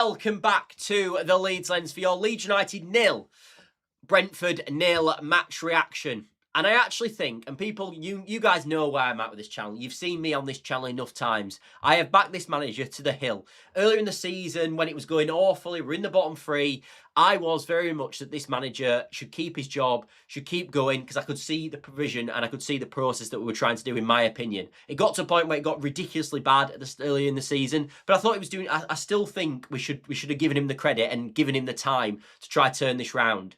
Welcome back to the Leeds Lens for your Leeds United 0, Brentford 0 match reaction. And I actually think, and people, you guys know where I'm at with this channel. You've seen me on this channel enough times. I have backed this manager to the hill. Earlier in the season, when it was going awfully, we're in the bottom three, I was very much that this manager should keep his job, should keep going, because I could see the provision and I could see the process that we were trying to do, in my opinion. It got to a point where it got ridiculously bad early in the season, but I thought he was doing, I still think we should have given him the credit and given him the time to try to turn this round.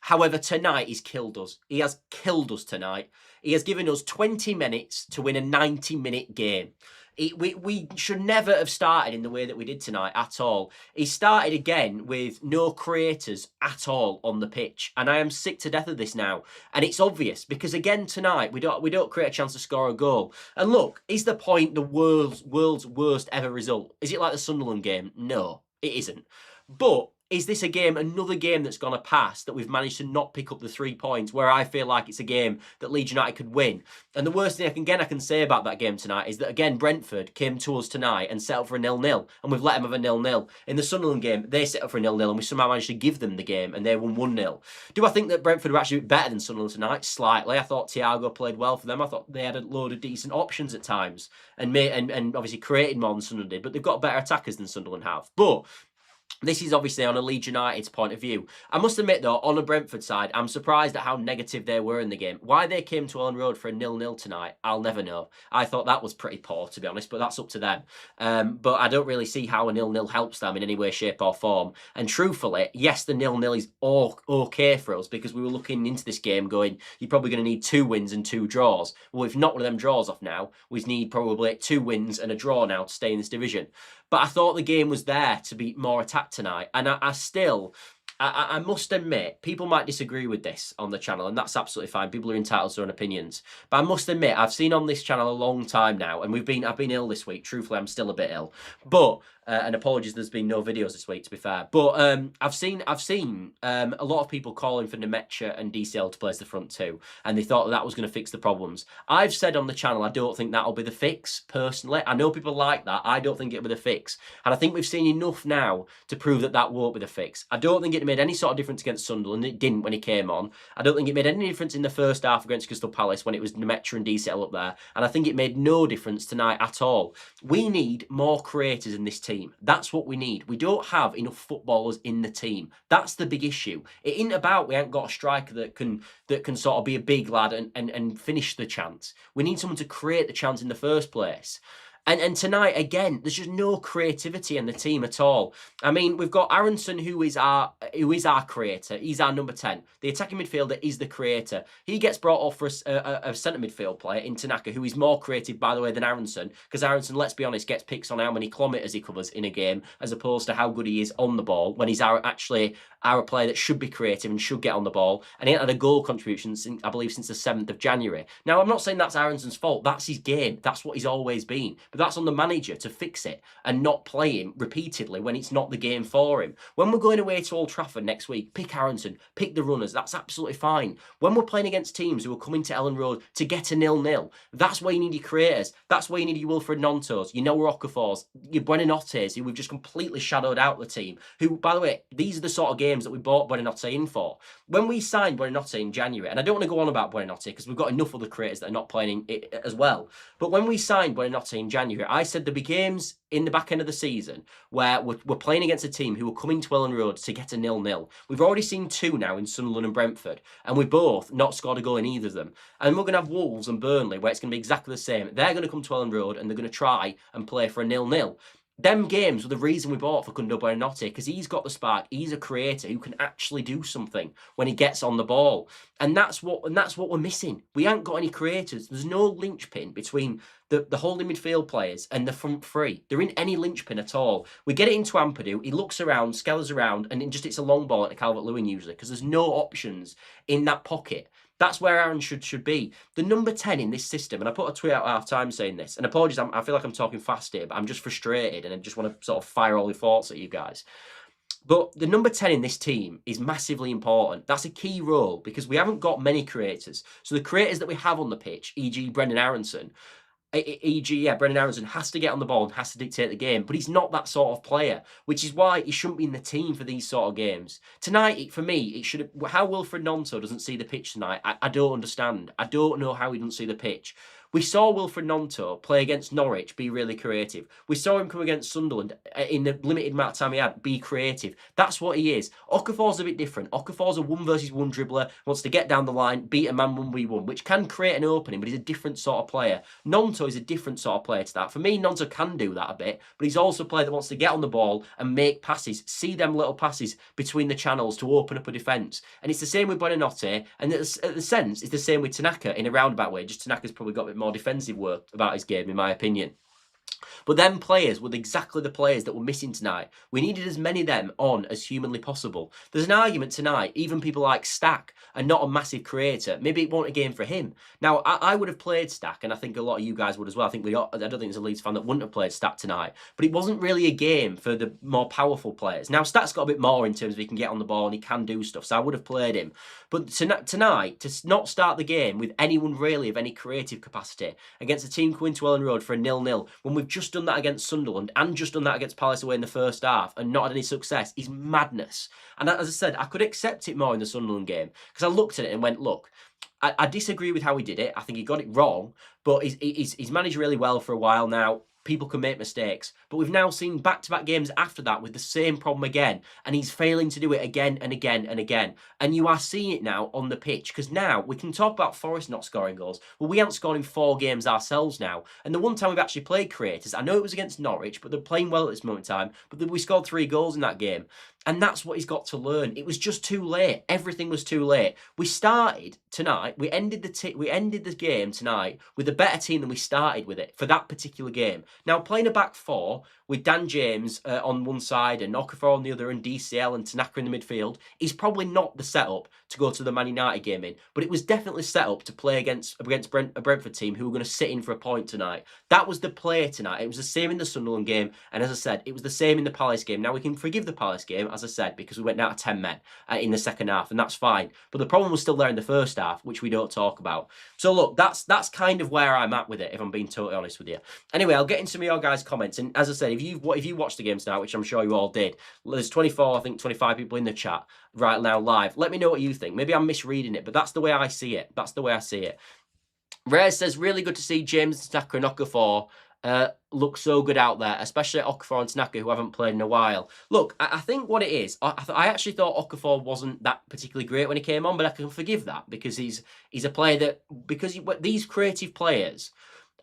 However, tonight he's killed us. He has killed us tonight. He has given us 20 minutes to win a 90-minute game. We should never have started in the way that we did tonight at all. He started again with no creators at all on the pitch, and I am sick to death of this now. And it's obvious because again tonight we don't create a chance to score a goal. And look, is the point the world's worst ever result? Is it like the Sunderland game? No, it isn't. But is this a game, another game that's gone past, that we've managed to not pick up the 3 points, where I feel like it's a game that Leeds United could win? And the worst thing I can say about that game tonight is that, again, Brentford came to us tonight and set up for a 0-0, and we've let them have a 0-0. In the Sunderland game, they set up for a 0-0, and we somehow managed to give them the game, and they won 1-0. Do I think that Brentford were actually better than Sunderland tonight? Slightly. I thought Thiago played well for them. I thought they had a load of decent options at times, and obviously created more than Sunderland did, but they've got better attackers than Sunderland have. But this is obviously on a Leeds United's point of view. I must admit, though, on the Brentford side, I'm surprised at how negative they were in the game. Why they came to Ellen Road for a 0-0 tonight, I'll never know. I thought that was pretty poor, to be honest, but that's up to them. But I don't really see how a 0-0 helps them in any way, shape or form. And truthfully, yes, the 0-0 is okay for us, because we were looking into this game going, you're probably going to need 2 wins and 2 draws. Well, we've knocked one of them draws off now. We need probably 2 wins and a draw now to stay in this division. But I thought the game was there to be more attacked tonight. And I must admit, people might disagree with this on the channel, and that's absolutely fine. People are entitled to their own opinions. But I must admit, I've seen on this channel a long time now, and I've been ill this week. Truthfully, I'm still a bit ill. But and apologies, there's been no videos this week, to be fair. But I've seen a lot of people calling for Nemecha and DCL to play as the front two, and they thought that was going to fix the problems. I've said on the channel, I don't think that'll be the fix, personally. I know people like that. I don't think it'll be the fix. And I think we've seen enough now to prove that that won't be the fix. I don't think it made any sort of difference against Sunderland. It didn't when he came on. I don't think it made any difference in the first half against Crystal Palace when it was Nemecha and DCL up there. And I think it made no difference tonight at all. We need more creators in this team. That's what we need. We don't have enough footballers in the team. That's the big issue. It ain't about we ain't got a striker that can sort of be a big lad and finish the chance. We need someone to create the chance in the first place. And tonight, again, there's just no creativity in the team at all. I mean, we've got Aronson, who is our creator. He's our number 10. The attacking midfielder is the creator. He gets brought off for a centre midfield player in Tanaka, who is more creative, by the way, than Aronson. Because Aronson, let's be honest, gets picks on how many kilometres he covers in a game, as opposed to how good he is on the ball, when he's actually our player that should be creative and should get on the ball. And he ain't had a goal contribution, since, I believe, since the 7th of January. Now, I'm not saying that's Aronson's fault. That's his game. That's what he's always been. But that's on the manager to fix it and not play him repeatedly when it's not the game for him. When we're going away to Old Trafford next week, pick Aronson, pick the runners. That's absolutely fine. When we're playing against teams who are coming to Ellen Road to get a 0-0, that's where you need your creators. That's where you need your Wilfred Nontos, your Noah Okafors, your Buenanotes, who we've just completely shadowed out the team. Who, by the way, these are the sort of games that we bought Buenanote in for. When we signed Buenanote in January, and I don't want to go on about Buenanote because we've got enough other creators that are not playing it as well, but when we signed Buenanote in January, I said there'd be games in the back end of the season where we're playing against a team who are coming to Ellen Road to get a 0-0. We've already seen 2 now in Sunderland and Brentford, and we've both not scored a goal in either of them. And we're going to have Wolves and Burnley, where it's going to be exactly the same. They're going to come to Ellen Road, and they're going to try and play for a 0-0. Them games were the reason we bought Facundo Buenanote, because he's got the spark. He's a creator who can actually do something when he gets on the ball, and that's what we're missing. We ain't got any creators. There's no linchpin between the holding midfield players and the front three. There ain't any linchpin at all. We get it into Ampadu. He looks around, scallers around, and it's a long ball at Calvert-Lewin usually, because there's no options in that pocket. That's where Aaron should be. The number 10 in this system, and I put a tweet out at half-time saying this, and apologies, I feel like I'm talking fast here, but I'm just frustrated, and I just want to sort of fire all your thoughts at you guys. But the number 10 in this team is massively important. That's a key role, because we haven't got many creators. So the creators that we have on the pitch, e.g. Brendan Aronson, e.g., yeah, Brendan Aronson has to get on the ball and has to dictate the game, but he's not that sort of player, which is why he shouldn't be in the team for these sort of games. Tonight, for me, it should have. How Wilfred Gnonto doesn't see the pitch tonight, I don't understand. I don't know how he doesn't see the pitch. We saw Wilfred Gnonto play against Norwich, be really creative. We saw him come against Sunderland in the limited amount of time he had, be creative. That's what he is. Okafor's a bit different. Okafor's a 1-versus-1 dribbler, wants to get down the line, beat a man 1v1, which can create an opening, but he's a different sort of player. Gnonto is a different sort of player to that. For me, Gnonto can do that a bit, but he's also a player that wants to get on the ball and make passes, see them little passes between the channels to open up a defence. And it's the same with Buonanotte, and the sense, it's the same with Tanaka in a roundabout way. Just Tanaka's probably got a bit more defensive work about his game, in my opinion. But them players were exactly the players that were missing tonight. We needed as many of them on as humanly possible. There's an argument tonight, even people like Stack are not a massive creator. Maybe it wasn't a game for him. Now, I would have played Stack, and I think a lot of you guys would as well. I don't think there's a Leeds fan that wouldn't have played Stack tonight. But it wasn't really a game for the more powerful players. Now, Stack's got a bit more in terms of he can get on the ball and he can do stuff, so I would have played him. But tonight, to not start the game with anyone really of any creative capacity against a team coming to Ellen Road for a 0-0, when we've just done that against Sunderland and just done that against Palace away in the first half and not had any success, is madness. And as I said, I could accept it more in the Sunderland game because I looked at it and went, look, I disagree with how he did it. I think he got it wrong, but he's managed really well for a while now. People can make mistakes, but we've now seen back-to-back games after that with the same problem again, and he's failing to do it again and again and again. And you are seeing it now on the pitch, because now we can talk about Forest not scoring goals. Well, we haven't scored in 4 games ourselves now, and the one time we've actually played creators, I know it was against Norwich, but they're playing well at this moment in time, but we scored 3 goals in that game. And that's what he's got to learn. It was just too late. Everything was too late. We started tonight. We ended the game tonight with a better team than we started with it for that particular game. Now, playing a back 4 with Dan James on one side and Okafor on the other and DCL and Tanaka in the midfield is probably not the setup to go to the Man United game in. But it was definitely set up to play against a Brentford team who were going to sit in for a point tonight. That was the play tonight. It was the same in the Sunderland game. And as I said, it was the same in the Palace game. Now, we can forgive the Palace game, as I said, because we went down to 10 men in the second half, and that's fine. But the problem was still there in the first half, which we don't talk about. So look, that's kind of where I'm at with it, if I'm being totally honest with you. Anyway, I'll get into some of your guys' comments. And as I said, if you watched the game tonight, which I'm sure you all did, there's 24, I think 25 people in the chat right now live. Let me know what you think. Maybe I'm misreading it, but that's the way I see it. That's the way I see it. Reyes says, really good to see James, Tanaka and Okafor look so good out there, especially Okafor and Tanaka, who haven't played in a while. Look, I think what it is, I actually thought Okafor wasn't that particularly great when he came on, but I can forgive that because he's a player that, because these creative players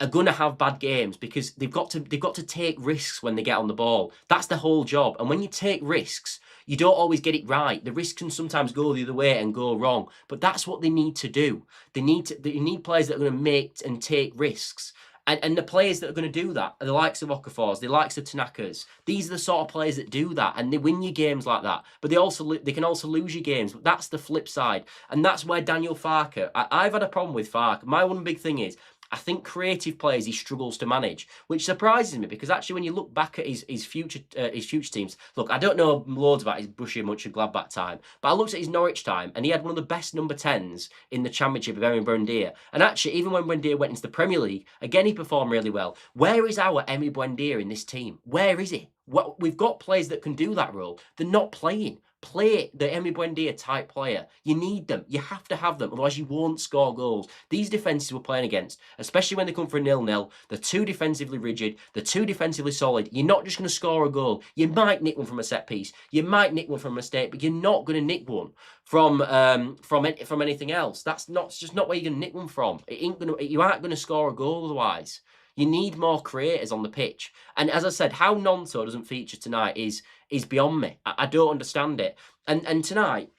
are going to have bad games because they've got to take risks when they get on the ball. That's the whole job. And when you take risks, you don't always get it right. The risks can sometimes go the other way and go wrong. But that's what they need to do. They need players that are going to make and take risks. And the players that are going to do that are the likes of Okafors, the likes of Tanakas. These are the sort of players that do that, and they win you games like that. But they can also lose you games. But that's the flip side, and that's where Daniel Farke. I've had a problem with Farke. My one big thing is, I think creative players he struggles to manage, which surprises me because actually when you look back at his future teams, look, I don't know loads about his Borussia Mönchengladbach time, but I looked at his Norwich time and he had one of the best number 10s in the Championship of Emi Buendia. And actually, even when Buendia went into the Premier League, again he performed really well. Where is our Emi Buendia in this team? Where is he? Well, we've got players that can do that role. They're not playing. Play the Emi Buendia type player. You need them. You have to have them, otherwise you won't score goals. These defences we're playing against, especially when they come for a 0-0, they're too defensively rigid, they're too defensively solid. You're not just going to score a goal. You might nick one from a set piece, you might nick one from a mistake, but you're not going to nick one from anything else. It's just not where you're going to nick one from. You aren't going to score a goal otherwise. You need more creators on the pitch. And as I said, how Gnonto doesn't feature tonight is beyond me. I don't understand it. And tonight,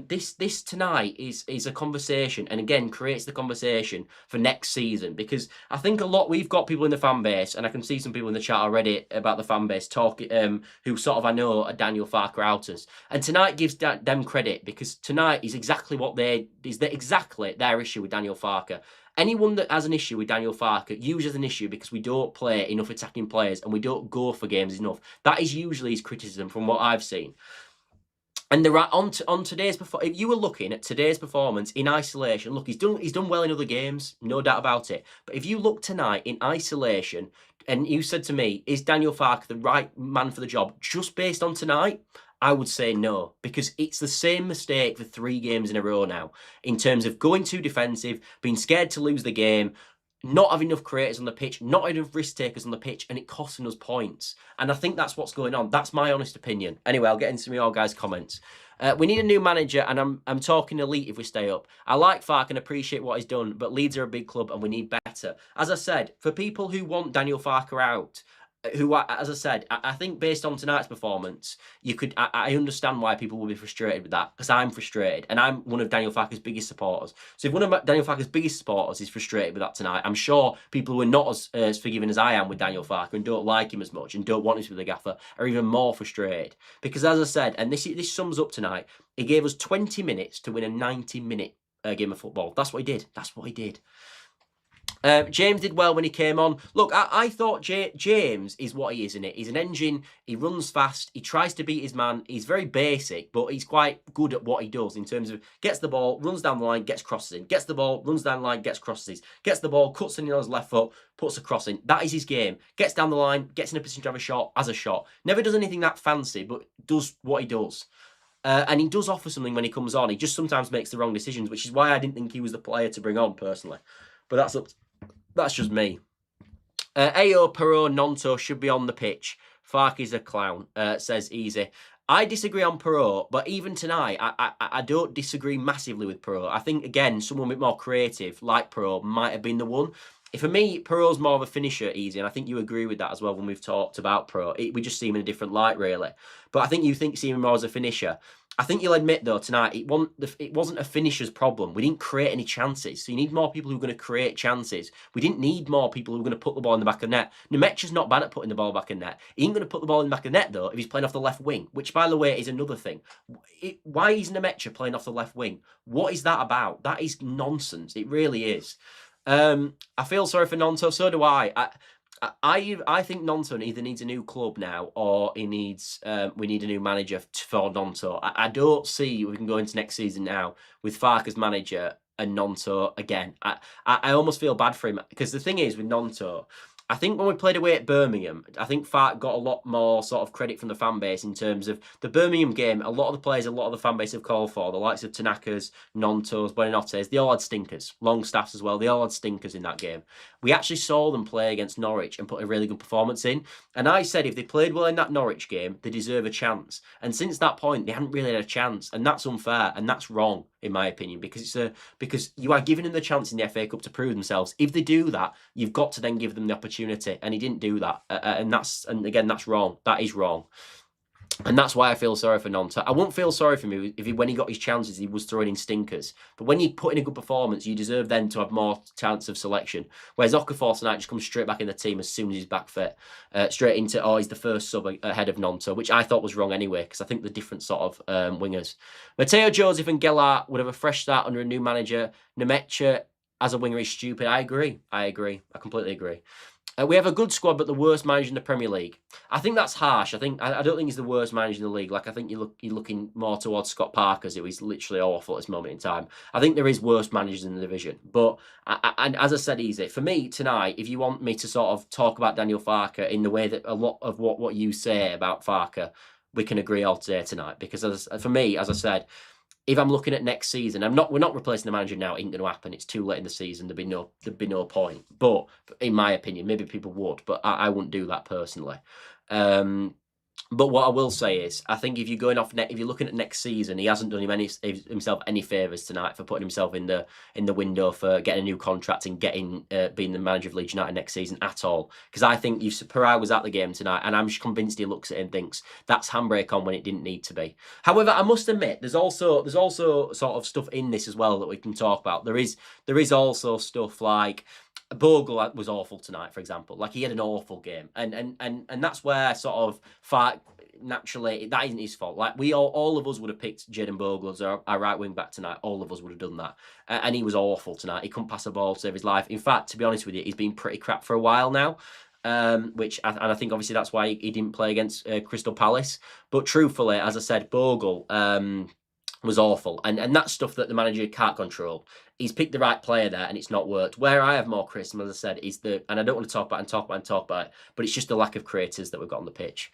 this tonight is a conversation, and again creates the conversation for next season, because I think we've got people in the fan base, and I can see some people in the chat already about the fan base talking, who sort of I know are Daniel Farke outers, and tonight gives them credit because tonight is exactly exactly their issue with Daniel Farke. Anyone that has an issue with Daniel Farke uses an issue because we don't play enough attacking players and we don't go for games enough. That is usually his criticism from what I've seen. And on today's if you were looking at today's performance in isolation, look, he's done well in other games, no doubt about it. But if you look tonight in isolation, and you said to me, is Daniel Farke the right man for the job? Just based on tonight, I would say no, because it's the same mistake for 3 games in a row now, in terms of going too defensive, being scared to lose the game, not having enough creators on the pitch, not enough risk takers on the pitch, and it costing us points. And I think that's what's going on. That's my honest opinion. Anyway, I'll get into some of your guys' comments. We need a new manager, and I'm talking elite if we stay up. I like Farke and appreciate what he's done, but Leeds are a big club and we need better. As I said, for people who want Daniel Farke out, who, as I said, I think based on tonight's performance, I understand why people will be frustrated with that, because I'm frustrated, and I'm one of Daniel Farke's biggest supporters. So if one of Daniel Farke's biggest supporters is frustrated with that tonight, I'm sure people who are not as forgiving as I am with Daniel Farke and don't like him as much and don't want him to be the gaffer are even more frustrated. Because as I said, and this sums up tonight, he gave us 20 minutes to win a 90-minute game of football. That's what he did. That's what he did. James did well when he came on. Look, I thought James is what he is, isn't it? He's an engine. He runs fast. He tries to beat his man. He's very basic, but he's quite good at what he does in terms of gets the ball, runs down the line, gets crosses in. Gets the ball, runs down the line, gets crosses. Gets the ball, cuts in on his left foot, puts a cross in. That is his game. Gets down the line, gets in a position to have a shot, has a shot. Never does anything that fancy, but does what he does. And he does offer something when he comes on. He just sometimes makes the wrong decisions, which is why I didn't think he was the player to bring on, personally. But that's just me. Ayo, Perot, Nonto should be on the pitch. Farke's a clown, says Easy. I disagree on Perot, but even tonight, I don't disagree massively with Perot. I think, again, someone a bit more creative, like Perot, might have been the one. For me, Perot's more of a finisher, Easy, and I think you agree with that as well when we've talked about Perot. We just see him in a different light, really. But I think you see him more as a finisher. I think you'll admit, though, tonight, it wasn't a finisher's problem. We didn't create any chances. So you need more people who are going to create chances. We didn't need more people who are going to put the ball in the back of the net. Nemec's not bad at putting the ball back in the net. He ain't going to put the ball in the back of the net, though, if he's playing off the left wing, which, by the way, is another thing. Why is Nemecha playing off the left wing? What is that about? That is nonsense. It really is. I feel sorry for Nonto, so do I. I think Nonto either needs a new club now, or we need a new manager for Nonto. I don't see we can go into next season now with Farke as manager and Nonto again. I almost feel bad for him, because the thing is with Nonto, I think when we played away at Birmingham, I think Farke got a lot more sort of credit from the fan base in terms of the Birmingham game. A lot of the players, a lot of the fan base have called for, the likes of Tanakas, Nontos, Buenotes, they all had stinkers. Longstaffs as well, they all had stinkers in that game. We actually saw them play against Norwich and put a really good performance in. And I said if they played well in that Norwich game, they deserve a chance. And since that point, they hadn't really had a chance. And that's unfair and that's wrong, in my opinion, because you are giving them the chance in the FA Cup to prove themselves. If they do that, you've got to then give them the opportunity. And he didn't do that. And again, that's wrong. That is wrong. And that's why I feel sorry for Nonto. I won't feel sorry for him if when he got his chances, he was throwing in stinkers. But when you put in a good performance, you deserve then to have more chance of selection. Whereas Okafor tonight just comes straight back in the team as soon as he's back fit. Straight into, he's the first sub ahead of Nonto, which I thought was wrong anyway, because I think they're different sort of wingers. Mateo Joseph and Gellart would have a fresh start under a new manager. Nemecha as a winger is stupid. I agree. I completely agree. We have a good squad, but the worst manager in the Premier League. I think that's harsh. I don't think he's the worst manager in the league. Like, I think you're looking more towards Scott Parker's, who is literally awful at this moment in time. I think there is worse managers in the division. But and as I said, Easy, for me tonight, if you want me to sort of talk about Daniel Farke in the way that a lot of what you say about Farke, we can agree all day tonight. Because for me, as I said, if I'm looking at next season, we're not replacing the manager now. It ain't going to happen. It's too late in the season. There'd be no point. But in my opinion, maybe people would, but I wouldn't do that personally. But what I will say is, I think if you're looking at next season, he hasn't done himself any favours tonight for putting himself in the window for getting a new contract and being the manager of Leeds United next season at all. Because I think Pereira was at the game tonight, and I'm convinced he looks at it and thinks that's handbrake on when it didn't need to be. However, I must admit, there's also sort of stuff in this as well that we can talk about. There is also stuff like Bogle was awful tonight, for example. Like, he had an awful game, and that's where sort of naturally that isn't his fault. Like, we all of us would have picked Jayden Bogle as our right wing back tonight. All of us would have done that, and he was awful tonight. He couldn't pass a ball to save his life. In fact, to be honest with you, he's been pretty crap for a while now. and I think obviously that's why he didn't play against Crystal Palace. But truthfully, as I said, Bogle was awful, and that's stuff that the manager can't control. He's picked the right player there, and it's not worked. Where I have more criticism, as I said, is and I don't want to talk about it, but it's just the lack of creators that we've got on the pitch.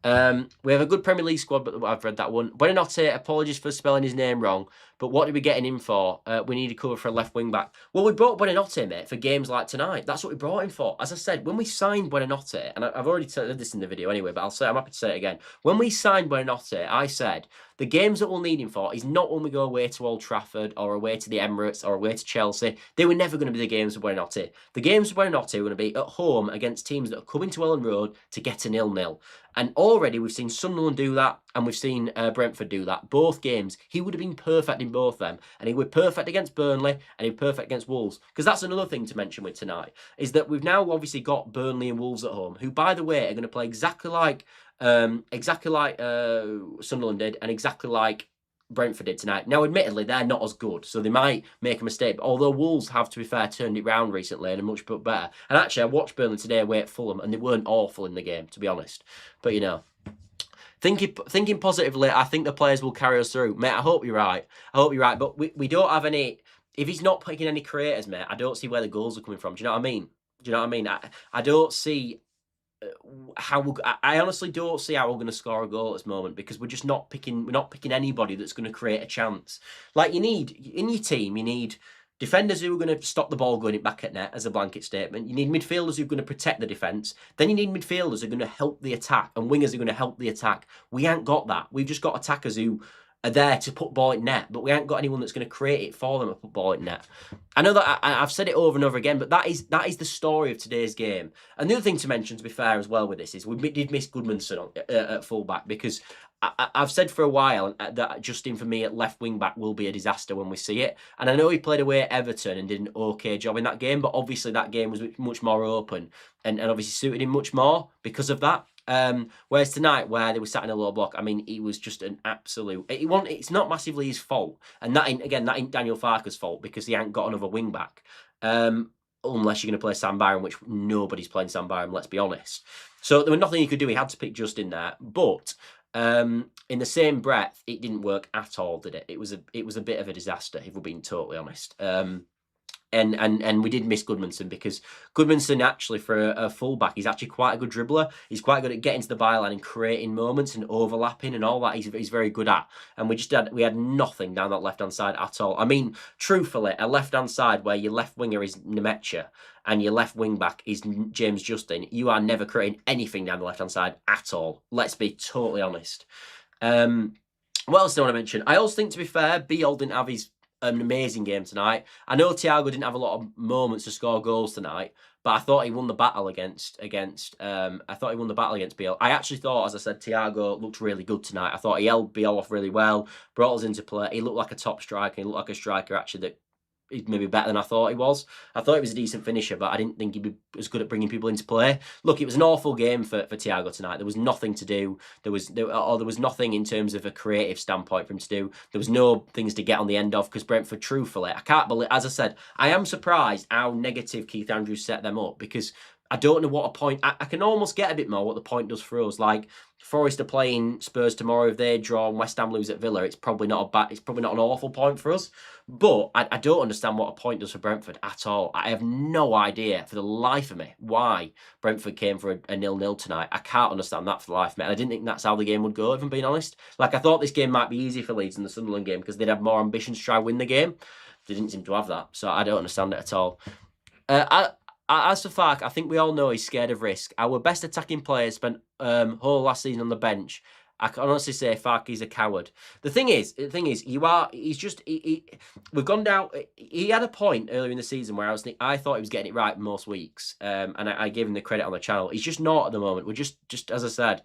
We have a good Premier League squad, but I've read that one. Buonanotte, apologies for spelling his name wrong, but what are we getting him for? We need a cover for a left wing back. Well, we brought Buonanotte, mate, for games like tonight. That's what we brought him for. As I said, when we signed Buonanotte, and I've already said this in the video anyway, but I'm happy to say it again. When we signed Buonanotte, I said the games that we'll need him for is not when we go away to Old Trafford or away to the Emirates or away to Chelsea. They were never going to be the games for Buonanotte. The games for Buonanotte were going to be at home against teams that are coming to Elland Road to get a 0-0. And already we've seen Sunderland do that, and we've seen Brentford do that. Both games, he would have been perfect in both of them. And he was perfect against Burnley, and he was perfect against Wolves. Because that's another thing to mention with tonight, is that we've now obviously got Burnley and Wolves at home, who, by the way, are going to play exactly like Sunderland did, and exactly like Brentford did tonight. Now, admittedly, they're not as good, so they might make a mistake. But although Wolves have, to be fair, turned it round recently and are much better. And actually, I watched Burnley today away at Fulham, and they weren't awful in the game, to be honest. But, you know, thinking positively, I think the players will carry us through. Mate, I hope you're right. I hope you're right. But we don't have any... If he's not picking any creators, mate, I don't see where the goals are coming from. Do you know what I mean? Do you know what I mean? I don't see... I honestly don't see how we're going to score a goal at this moment, because we're just not picking. We're not picking anybody that's going to create a chance. Like, you need in your team, you need defenders who are going to stop the ball going back at net as a blanket statement. You need midfielders who are going to protect the defence. Then you need midfielders who are going to help the attack, and wingers who are going to help the attack. We ain't got that. We've just got attackers who are there to put ball in net, but we ain't got anyone that's going to create it for them to put ball in net. I know that I've said it over and over again, but that is the story of today's game. And the other thing to mention, to be fair as well with this, is we did miss Goodmanson at full-back, because I've said for a while that Justin, for me, at left wing-back will be a disaster when we see it. And I know he played away at Everton and did an okay job in that game, but obviously that game was much more open and obviously suited him much more because of that. Whereas tonight, where they were sat in a low block, I mean, he was just an absolute... It's not massively his fault. And that ain't Daniel Farke's fault, because he ain't got another wing-back. Unless you're going to play Sam Byram, which nobody's playing Sam Byram, let's be honest. So there was nothing he could do. He had to pick Justin there. But in the same breath, it didn't work at all, did it? It was a bit of a disaster, if we're being totally honest. And we did miss Goodmanson, because Goodmanson, actually, for a fullback, he's actually quite a good dribbler. He's quite good at getting to the byline and creating moments and overlapping and all that. He's very good at. And we had nothing down that left-hand side at all. I mean, truthfully, a left-hand side where your left winger is Nemecha and your left wing-back is James Justin, you are never creating anything down the left-hand side at all. Let's be totally honest. What else do I want to mention? I also think, to be fair, Beale didn't have an amazing game tonight. I know Thiago didn't have a lot of moments to score goals tonight, but I thought he won the battle against Beale. I actually thought, as I said, Thiago looked really good tonight. I thought he held Beale off really well, brought us into play. He looked like a top striker. He looked like a striker, actually, that he's maybe better than I thought he was. I thought he was a decent finisher, but I didn't think he'd be as good at bringing people into play. Look, it was an awful game for Thiago tonight. There was nothing to do. There was nothing in terms of a creative standpoint for him to do. There was no things to get on the end of, because Brentford, truthfully, I can't believe, as I said, I am surprised how negative Keith Andrews set them up, because I don't know what a point... I can almost get a bit more what the point does for us. Like, Forest are playing Spurs tomorrow. If they draw and West Ham lose at Villa, it's probably not an awful point for us. But I don't understand what a point does for Brentford at all. I have no idea, for the life of me, why Brentford came for a 0-0 tonight. I can't understand that for the life of me. And I didn't think that's how the game would go, if I'm being honest. Like, I thought this game might be easy for Leeds in the Sunderland game, because they'd have more ambition to try and win the game. They didn't seem to have that. So I don't understand it at all. As for Farke, I think we all know he's scared of risk. Our best attacking player spent whole last season on the bench. I can honestly say Farke's a coward. The thing is, we've gone down. He had a point earlier in the season where I thought he was getting it right most weeks, and I gave him the credit on the channel. He's just not at the moment. We're just as I said,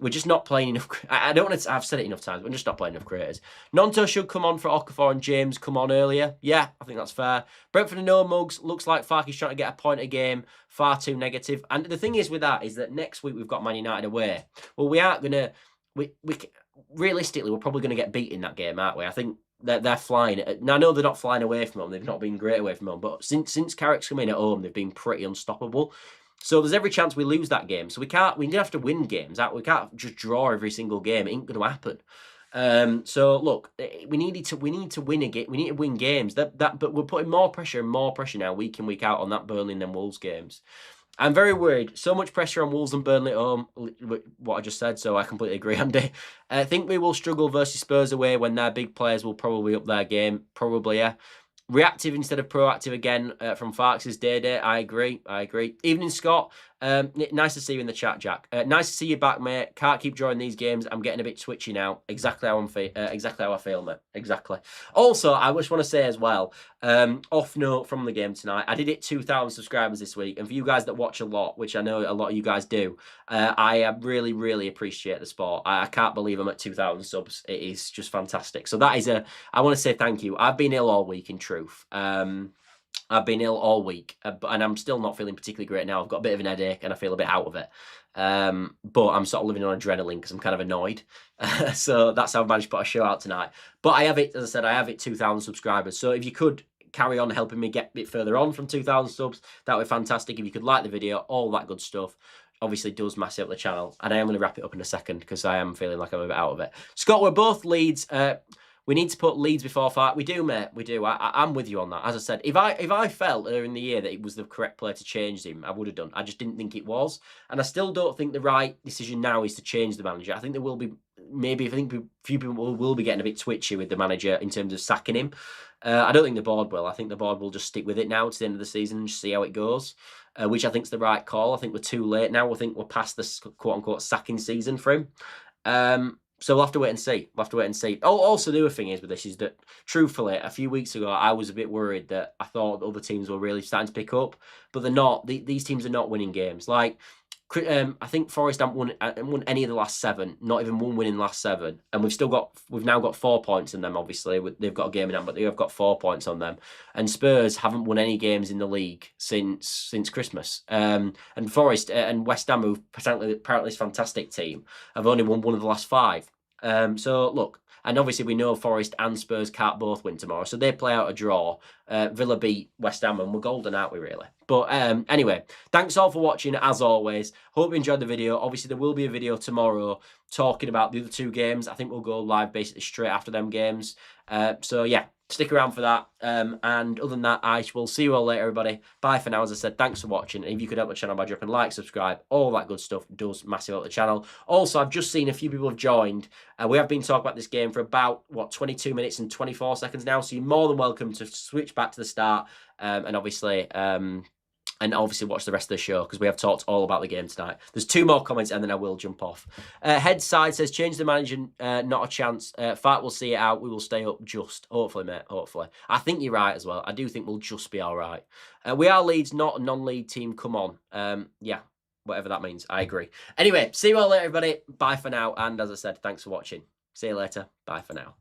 we're just not playing enough. I don't want to. I've said it enough times. We're just not playing enough creators. Nonto should come on for Okafor, and James come on earlier. Yeah, I think that's fair. Brentford and no mugs. Looks like Farke's trying to get a point a game. Far too negative. And the thing is with that is that next week we've got Man United away. Well, we aren't gonna. Realistically, we're probably going to get beat in that game, aren't we? I think they're flying. Now, I know they're not flying away from home. They've not been great away from home. But since Carrick's come in at home, they've been pretty unstoppable. So there's every chance we lose that game. So we need to have to win games. We can't just draw every single game. It ain't going to happen. So look, we need to win a game. We need to win games. But we're putting more pressure now, week in, week out, on that Burnley and then Wolves games. I'm very worried. So much pressure on Wolves and Burnley at home, what I just said, so I completely agree, Andy. I think we will struggle versus Spurs away when their big players will probably up their game. Probably, yeah. Reactive instead of proactive again from Farke's Day. I agree. Evening, Scott. Nice to see you in the chat, Jack. Nice to see you back, mate. Can't keep drawing these games. I'm getting a bit twitchy now. Exactly how I feel, mate. Exactly. Also, I just want to say as well, off note from the game tonight, I did hit 2,000 subscribers this week, and for you guys that watch a lot, which I know a lot of you guys do, I really, really appreciate the support. I can't believe I'm at 2,000 subs. It is just fantastic. So that is I want to say thank you. I've been ill all week, in truth. I've been ill all week, and I'm still not feeling particularly great now. I've got a bit of an headache, and I feel a bit out of it. But I'm sort of living on adrenaline because I'm kind of annoyed. So that's how I've managed to put a show out tonight. But I have it, as I said, I have it 2,000 subscribers. So if you could carry on helping me get a bit further on from 2,000 subs, that would be fantastic. If you could like the video, all that good stuff. Obviously does massive up the channel. And I am going to wrap it up in a second because I am feeling like I'm a bit out of it. Scott, we're both Leeds. We need to put Leeds before Farke. We do, mate. We do. I'm with you on that. As I said, if I felt earlier in the year that it was the correct player to change him, I would have done. I just didn't think it was. And I still don't think the right decision now is to change the manager. I think there will be, maybe, I think a few people will be getting a bit twitchy with the manager in terms of sacking him. I don't think the board will. I think the board will just stick with it now to the end of the season and just see how it goes, which I think is the right call. I think we're too late now. I think we're past this quote-unquote sacking season for him. So we'll have to wait and see. Oh, also the other thing is with this is that, truthfully, a few weeks ago, I was a bit worried that I thought other teams were really starting to pick up, but they're not. These teams are not winning games. Like, I think Forest haven't won any of the last 7, not even one win in the last 7, and we've now got 4 points in them. Obviously, they've got a game in hand, but they've got 4 points on them. And Spurs haven't won any games in the league since Christmas. And Forest and West Ham, who apparently is a fantastic team, have only won one of the last 5. So look. And obviously we know Forest and Spurs can't both win tomorrow. So they play out a draw. Villa beat West Ham and we're golden, aren't we, really? But anyway, thanks all for watching, as always. Hope you enjoyed the video. Obviously, there will be a video tomorrow talking about the other 2 games. I think we'll go live basically straight after them games. So, yeah, stick around for that. And other than that, I will see you all later, everybody. Bye for now. As I said, thanks for watching. And if you could help the channel by dropping like, subscribe, all that good stuff does massive help the channel. Also, I've just seen a few people have joined. We have been talking about this game for about, 22 minutes and 24 seconds now. So you're more than welcome to switch back to the start and obviously watch the rest of the show because we have talked all about the game tonight. There's 2 more comments and then I will jump off. Head side says, change the manager, not a chance. Farke will see it out. We will stay up just. Hopefully, mate. Hopefully. I think you're right as well. I do think we'll just be all right. We are Leeds, not a non-league team. Come on. Yeah, whatever that means. I agree. Anyway, see you all later, everybody. Bye for now. And as I said, thanks for watching. See you later. Bye for now.